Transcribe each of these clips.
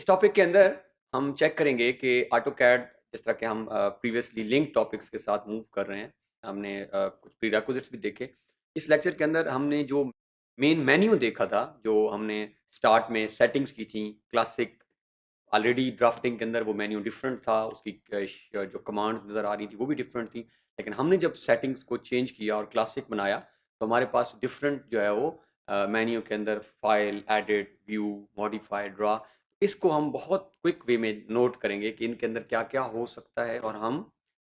Topic के अंदर हम चेक करेंगे कि ऑटोकैड जिस तरह के हम प्रीवियसली लिंक टॉपिक्स के साथ मूव कर रहे हैं। हमने कुछ प्रीरेक्विजिट्स भी देखे। इस लेक्चर के अंदर हमने जो मेन मेन्यू देखा था, जो हमने स्टार्ट में सेटिंग्स की थी, क्लासिक ऑलरेडी ड्राफ्टिंग के अंदर वो मेन्यू डिफरेंट था, उसकी जो कमांड्स नज़र आ रही थी वो भी डिफरेंट थी। लेकिन हमने जब सेटिंग्स को चेंज किया और क्लासिक बनाया तो हमारे पास डिफरेंट जो है वो मेन्यू के अंदर file, edit, view, modify, draw, इसको हम बहुत क्विक वे में नोट करेंगे कि इनके अंदर क्या क्या हो सकता है और हम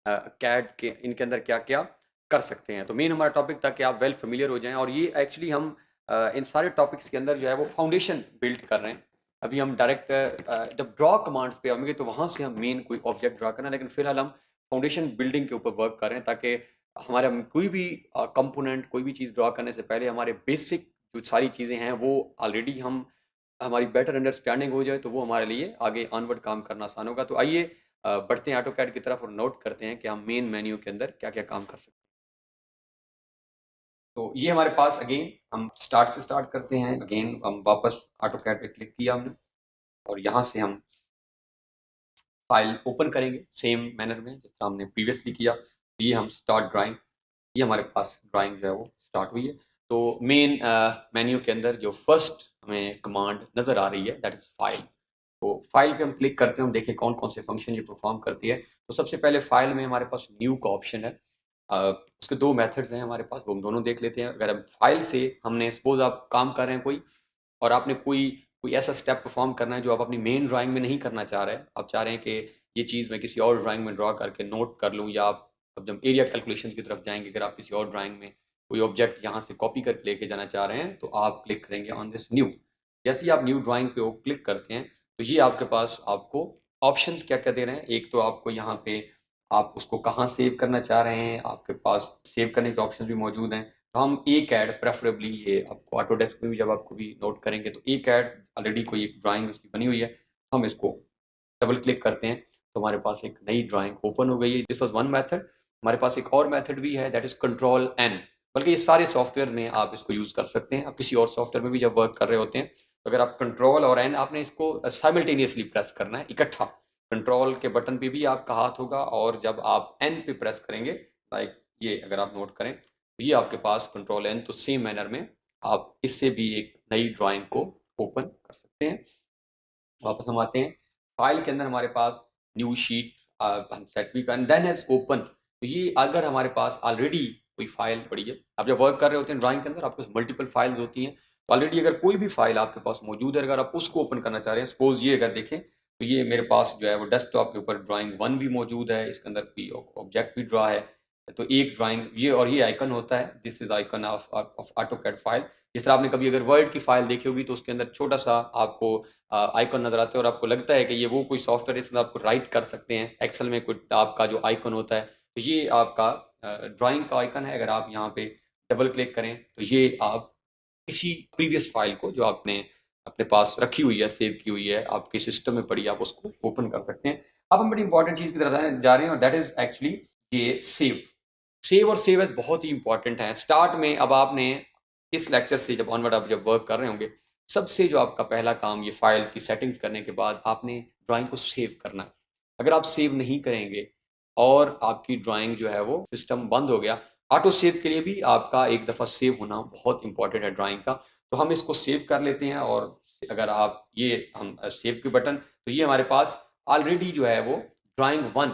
कैड के इनके अंदर क्या क्या कर सकते हैं। तो मेन हमारा टॉपिक था कि आप वेल फेमिलियर हो जाएं, और ये एक्चुअली हम इन सारे टॉपिक्स के अंदर जो है वो फाउंडेशन बिल्ड कर रहे हैं। अभी हम डायरेक्ट जब ड्रॉ कमांड्स पे आएंगे तो वहाँ से हम मेन कोई ऑब्जेक्ट ड्रा करना, लेकिन फिलहाल हम फाउंडेशन बिल्डिंग के ऊपर वर्क कर रहे हैं ताकि हमारा कोई भी कंपोनेंट, कोई भी चीज़ ड्रॉ करने से पहले हमारे बेसिक जो सारी चीज़ें हैं वो ऑलरेडी हम हमारी बेटर अंडरस्टैंडिंग हो जाए, तो वो हमारे लिए आगे ऑनवर्ड काम करना आसान होगा। तो आइए बढ़ते हैं ऑटोकैड की तरफ और नोट करते हैं कि हम मेन मेन्यू के अंदर क्या क्या काम कर सकते हैं। तो ये हमारे पास अगेन हम स्टार्ट से स्टार्ट करते हैं। अगेन हम वापस ऑटोकैड पे क्लिक किया हमने और यहाँ से हम फाइल ओपन करेंगे सेम मैनर में जिस तरह हमने प्रीवियसली किया। ये हम स्टार्ट ड्राइंग, ये हमारे पास ड्राइंग जो है वो स्टार्ट हुई है। तो मेन मेन्यू के अंदर जो फर्स्ट हमें कमांड नज़र आ रही है दैट इज़ फाइल। तो फाइल पे हम क्लिक करते हैं, हम देखें कौन कौन से फंक्शन ये परफॉर्म करती है। तो सबसे पहले फाइल में हमारे पास न्यू का ऑप्शन है। उसके दो मेथड्स हैं हमारे पास, वो हम दोनों देख लेते हैं। अगर हम फाइल से हमने सपोज आप काम कर रहे हैं कोई, और आपने कोई कोई ऐसा स्टेप परफॉर्म करना है जो आप अपनी मेन ड्राइंग में नहीं करना चाह रहे हैं, आप चाह रहे हैं कि ये चीज़ मैं किसी और ड्राइंग में ड्रॉ करके नोट कर लूँ, या आप अब जब एरिया कैलकुलेशन की तरफ जाएंगे, अगर आप किसी और ड्राइंग में कोई ऑब्जेक्ट यहाँ से कॉपी करके लेके जाना चाह रहे हैं तो आप क्लिक करेंगे ऑन दिस न्यू। जैसे ही आप न्यू ड्राइंग पे वो क्लिक करते हैं तो ये आपके पास आपको ऑप्शंस क्या क्या दे रहे हैं। एक तो आपको यहाँ पे आप उसको कहाँ सेव करना चाह रहे हैं, आपके पास सेव करने के ऑप्शन भी मौजूद हैं। तो हम एक ऐड प्रेफरेबली, ये आपको ऑटोडेस्क में भी जब आपको भी नोट करेंगे तो एक ऐड ऑलरेडी कोई एक ड्राइंग उसकी बनी हुई है, हम इसको डबल क्लिक करते हैं तो हमारे पास एक नई ड्राइंग ओपन हो गई है। This was one method. हमारे पास एक और मेथड भी है दैट इज कंट्रोल एन, बल्कि ये सारे सॉफ्टवेयर में आप इसको यूज कर सकते हैं। आप किसी और सॉफ्टवेयर में भी जब वर्क कर रहे होते हैं तो अगर आप कंट्रोल और एन, आपने इसको साइमल्टेनियसली प्रेस करना है इकट्ठा। कंट्रोल के बटन पे भी आपका हाथ होगा और जब आप एन पे प्रेस करेंगे, लाइक ये अगर आप नोट करें तो ये आपके पास कंट्रोल एन, तो सेम मैनर में आप इससे भी एक नई ड्राइंग को ओपन कर सकते हैं। वापस हम आते हैं फाइल के अंदर, हमारे पास न्यू शीट हम सेट भी कर देन एज ओपन। तो ये अगर हमारे पास ऑलरेडी कोई फाइल पड़ी है, आप जब वर्क कर रहे होते हैं ड्राइंग के अंदर आपके पास मल्टीपल फाइल्स होती हैं, तो ऑलरेडी अगर कोई भी फाइल आपके पास मौजूद है, अगर आप उसको ओपन करना चाह रहे हैं, सपोज ये अगर देखें तो ये मेरे पास जो है वो डेस्कटॉप के ऊपर ड्राइंग वन भी मौजूद है, इसके अंदर भी ऑब्जेक्ट भी ड्रा है। तो एक ड्राइंग ये, और ये आइकन होता है, this is icon of AutoCAD file. जिस तरह आपने कभी अगर वर्ड की फाइल देखी होगी तो उसके अंदर छोटा सा आपको आइकन नजर आते हैं और आपको लगता है कि ये वो कोई सॉफ्टवेयर है इसमें आपको राइट कर सकते हैं। एक्सेल में कोई आपका जो आइकन होता है, तो ये आपका ड्राइंग का आइकन है। अगर आप यहाँ पे डबल क्लिक करें तो ये आप किसी प्रीवियस फाइल को जो आपने अपने पास रखी हुई है, सेव की हुई है, आपके सिस्टम में पड़ी, आप उसको ओपन कर सकते हैं। अब हम बड़ी इंपॉर्टेंट चीज की तरफ जा रहे हैं और दैट इज एक्चुअली ये सेव। सेव और सेव एज बहुत ही इंपॉर्टेंट है स्टार्ट में। अब आपने इस लेक्चर से जब ऑनवर्ड आप जब वर्क कर रहे होंगे, सबसे जो आपका पहला काम ये फाइल की सेटिंग्स करने के बाद आपने ड्राइंग को सेव करना है। अगर आप सेव नहीं करेंगे और आपकी ड्राइंग जो है वो सिस्टम बंद हो गया, ऑटो सेव के लिए भी आपका एक दफ़ा सेव होना बहुत इंपॉर्टेंट है ड्राइंग का। तो हम इसको सेव कर लेते हैं और अगर आप ये हम सेव के बटन, तो ये हमारे पास ऑलरेडी जो है वो ड्राइंग वन।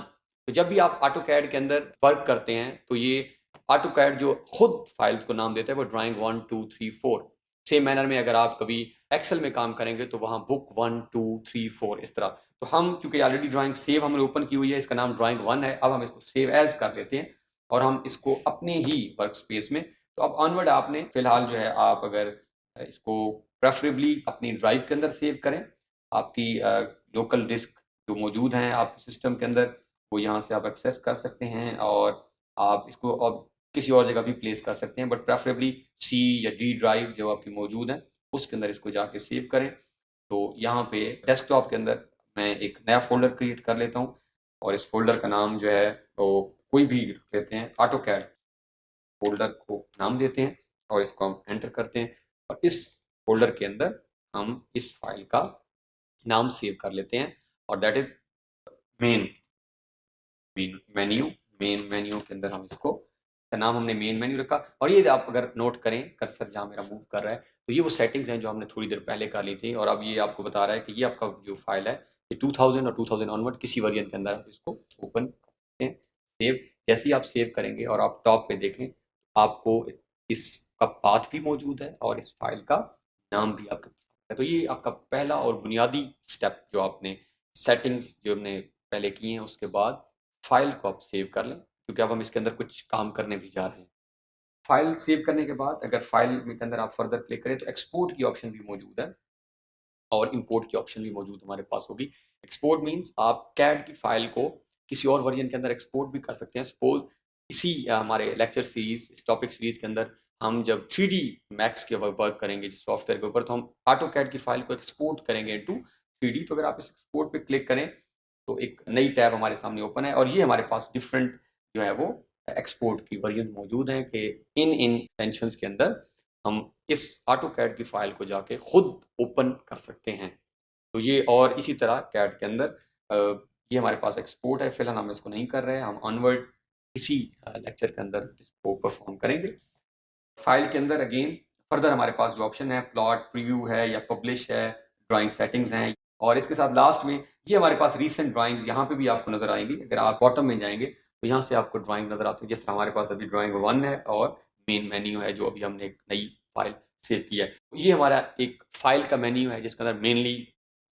तो जब भी आप ऑटो कैड के अंदर वर्क करते हैं तो ये ऑटो कैड जो खुद फाइल्स को नाम देता है वो drawing one two three four. Same manner में अगर आप कभी एक्सेल में काम करेंगे तो वहां book one two three four इस तरह। तो हम क्योंकि ऑलरेडी ड्राइंग सेव हमने ओपन की हुई है, इसका नाम ड्राइंग वन है, अब हम इसको सेव एज कर लेते हैं और हम इसको अपने ही वर्क स्पेस में। तो अब ऑनवर्ड आपने फिलहाल जो है आप अगर इसको प्रेफरेबली अपनी ड्राइव के अंदर सेव करें, आपकी लोकल डिस्क जो मौजूद हैं आपके सिस्टम के अंदर वो यहाँ से आप एक्सेस कर सकते हैं और आप इसको अब किसी और जगह भी प्लेस कर सकते हैं, बट प्रेफरेबली सी या डी ड्राइव जो आपकी मौजूद है उसके अंदर इसको जाके सेव करें। तो यहाँ पे डेस्कटॉप के अंदर मैं एक नया फोल्डर क्रिएट कर लेता हूँ और इस फोल्डर का नाम जो है वो कोई भी रख लेते हैं, ऑटो कैड फोल्डर को नाम देते हैं और इसको हम एंटर करते हैं और इस फोल्डर के अंदर हम इस फाइल का नाम सेव कर लेते हैं और that is main menu. Main menu के अंदर हम इसको नाम हमने मेन मेन्यू रखा। और ये आप अगर नोट करें, कर्सर जहाँ मेरा मूव कर रहा है, तो ये वो सेटिंग्स हैं जो हमने थोड़ी देर पहले कर ली थी। और अब ये आपको बता रहा है कि ये आपका जो फाइल है ये 2000 और 2000 ऑनवर्ड किसी वर्जन के अंदर आप इसको ओपन करते हैं। सेव, जैसे ही आप सेव करेंगे और आप टॉप पे देखें, आपको इसका पाथ भी मौजूद है और इस फाइल का नाम भी आपके पास है। तो ये आपका पहला और बुनियादी स्टेप जो आपने सेटिंग्स जो हमने पहले किए हैं, उसके बाद फाइल को आप सेव कर लें, क्योंकि अब हम इसके अंदर कुछ काम करने भी जा रहे हैं। फाइल सेव करने के बाद अगर फाइल में के अंदर आप फर्दर क्लिक करें तो एक्सपोर्ट की ऑप्शन भी मौजूद है और इंपोर्ट की ऑप्शन भी मौजूद हमारे पास होगी। एक्सपोर्ट मीन्स आप कैड की फाइल को किसी और वर्जन के अंदर एक्सपोर्ट भी कर सकते हैं। सपोज इसी हमारे लेक्चर सीरीज, इस टॉपिक सीरीज के अंदर हम जब 3D मैक्स के वर्क करेंगे जिस सॉफ्टवेयर के ऊपर, तो हम ऑटो कैड की फाइल को एक्सपोर्ट करेंगे इनटू 3D। तो अगर आप इस एक्सपोर्ट पे क्लिक करें तो एक नई टैब हमारे सामने ओपन है और ये हमारे पास डिफरेंट जो है वो एक्सपोर्ट की वर्जन मौजूद है कि इन एक्सटेंशंस के अंदर हम इस ऑटो कैड की फाइल को जाके खुद ओपन कर सकते हैं। तो ये और इसी तरह कैड के अंदर ये हमारे पास एक्सपोर्ट है। फिलहाल हम इसको नहीं कर रहे हैं, हम ऑनवर्ड इसी लेक्चर के अंदर इसको परफॉर्म करेंगे। फाइल के अंदर अगेन फर्दर हमारे पास जो ऑप्शन है प्लॉट प्रीव्यू है या पब्लिश है, ड्राइंग सेटिंग्स हैं, और इसके साथ लास्ट में ये हमारे पास रीसेंट ड्राइंग्स यहाँ पे भी आपको नजर आएंगी। अगर आप बॉटम में जाएंगे तो यहाँ से आपको ड्राइंग नजर आती है, जिस तरह हमारे पास अभी ड्राइंग 1 है और मेन मेन्यू है जो अभी हमने एक नई फाइल सेव किया है। ये हमारा एक फाइल का मेन्यू है जिसके अंदर mainly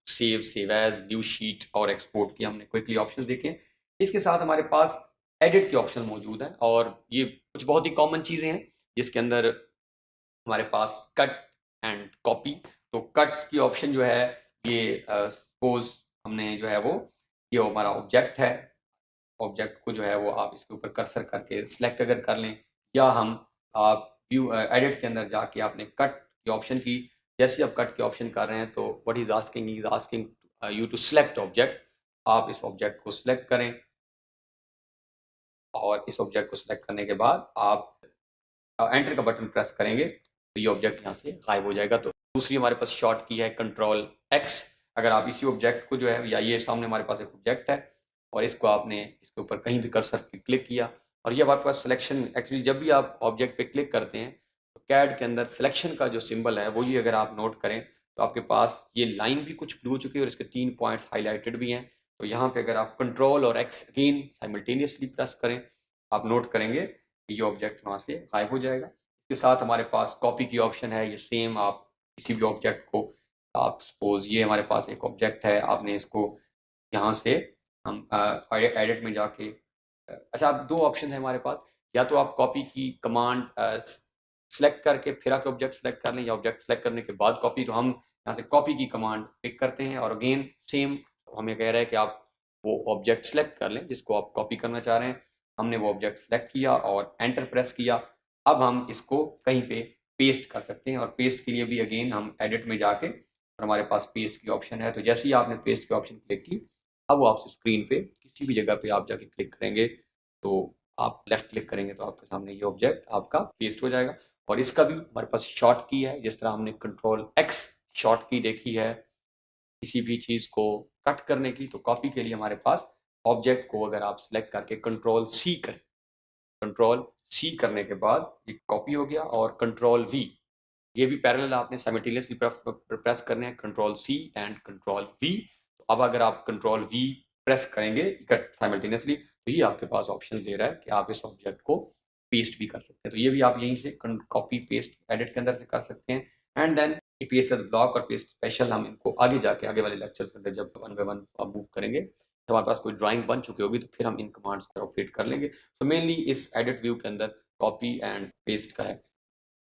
save, save as, new sheet और एक्सपोर्ट की हमने क्विकली ऑप्शन देखे। इसके साथ हमारे पास एडिट के ऑप्शन मौजूद है और ये कुछ बहुत ही कॉमन चीज़ें हैं जिसके अंदर हमारे पास कट एंड कॉपी। तो कट की ऑप्शन जो है ये सपोज हमने जो है वो ये हमारा ऑब्जेक्ट है, ऑब्जेक्ट को जो है वो आप इसके ऊपर कर्सर करके सिलेक्ट अगर कर लें, या हम आप व्यू एडिट के अंदर जाके आपने कट की ऑप्शन की, जैसे आप कट के ऑप्शन कर रहे हैं तो what is asking you to select object. आप इस ऑब्जेक्ट को सिलेक्ट करें और इस ऑब्जेक्ट को सिलेक्ट करने के बाद आप एंटर का बटन प्रेस करेंगे तो ये ऑब्जेक्ट यहाँ से गायब हो जाएगा। तो दूसरी हमारे पास शॉर्ट की है कंट्रोल एक्स। अगर आप इसी ऑब्जेक्ट को जो है, या ये सामने हमारे पास एक ऑब्जेक्ट है और इसको आपने इसके ऊपर कहीं भी कर्सर पे क्लिक किया और ये हमारे पास सिलेक्शन, एक्चुअली जब भी आप ऑब्जेक्ट पे क्लिक करते हैं तो कैड के अंदर सिलेक्शन का जो सिंबल है वो ये अगर आप नोट करें तो आपके पास ये लाइन भी कुछ ब्लू हो चुकी है और इसके 3 पॉइंट्स हाईलाइटेड भी हैं। तो यहाँ पे अगर आप कंट्रोल और एक्स अगेन साइमल्टेनियसली प्रेस करें, आप नोट करेंगे ये ऑब्जेक्ट वहाँ से गायब हो जाएगा। इसके साथ हमारे पास कॉपी की ऑप्शन है। ये सेम आप किसी भी ऑब्जेक्ट को, आप सपोज ये हमारे पास एक ऑब्जेक्ट है, आपने इसको यहाँ से हम एडिट में जाके अच्छा, आप दो ऑप्शन है हमारे पास, या तो आप कॉपी की कमांड सेलेक्ट करके फिर आके ऑब्जेक्ट सेलेक्ट कर लें, या ऑब्जेक्ट सेलेक्ट करने के बाद कॉपी। तो हम यहाँ से कॉपी की कमांड पिक करते हैं और अगेन सेम हमें कह रहा है कि आप वो ऑब्जेक्ट सेलेक्ट कर लें जिसको आप कॉपी करना चाह रहे हैं। हमने वो ऑब्जेक्ट सेलेक्ट किया और एंटर प्रेस किया। अब हम इसको कहीं पे पेस्ट कर सकते हैं और पेस्ट के लिए भी अगेन हम एडिट में जाके और हमारे पास पेस्ट की ऑप्शन है। तो जैसे ही आपने पेस्ट की ऑप्शन क्लिक की, अब वो आपसे स्क्रीन पे किसी भी जगह पे आप जाके क्लिक करेंगे तो आप लेफ्ट क्लिक करेंगे तो आपके सामने ये ऑब्जेक्ट आपका पेस्ट हो जाएगा। और इसका भी हमारे पास शॉर्ट की है, जिस तरह हमने कंट्रोल एक्स शॉर्ट की देखी है किसी भी चीज़ को कट करने की, तो कॉपी के लिए हमारे पास ऑब्जेक्ट को अगर आप सिलेक्ट करके कंट्रोल सी करें, कंट्रोल सी करने के बाद ये कॉपी हो गया। और कंट्रोल वी, ये भी पैरेलल आपने साइमल्टेनियसली प्रेस करने हैं, control C and control V. तो अब अगर आप कंट्रोल वी प्रेस करेंगे साइमल्टेनियसली तो ये आपके पास ऑप्शन दे रहा है कि आप इस ऑब्जेक्ट को पेस्ट भी कर सकते हैं। तो ये भी आप यहीं से कॉपी पेस्ट एडिट के अंदर से कर सकते हैं। एंड देन पेस्ट ब्लॉक और पेस्ट स्पेशल हम इनको आगे जाके आगे वाले लेक्चर्स के अंदर जब 1 बाय 1 मूव करेंगे तो हमारे पास कोई ड्राइंग बन चुकी होगी तो फिर हम इन कमांड्स को ऑपरेट कर लेंगे। तो मेनली इस एडिट व्यू के अंदर कॉपी एंड पेस्ट का है।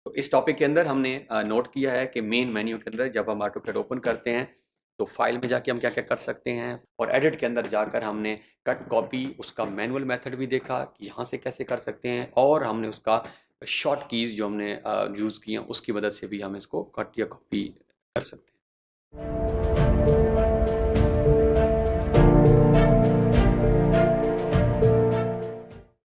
तो इस टॉपिक के अंदर हमने नोट किया है कि मेन मेन्यू के अंदर जब हम ऑटोकैड ओपन करते हैं तो फाइल में जाके हम क्या क्या कर सकते हैं, और एडिट के अंदर जाकर हमने कट कॉपी उसका मैनुअल मेथड भी देखा कि यहाँ से कैसे कर सकते हैं, और हमने उसका शॉर्ट कीज़ जो हमने यूज़ किए हैं उसकी मदद से भी हम इसको कट या कॉपी कर सकते हैं।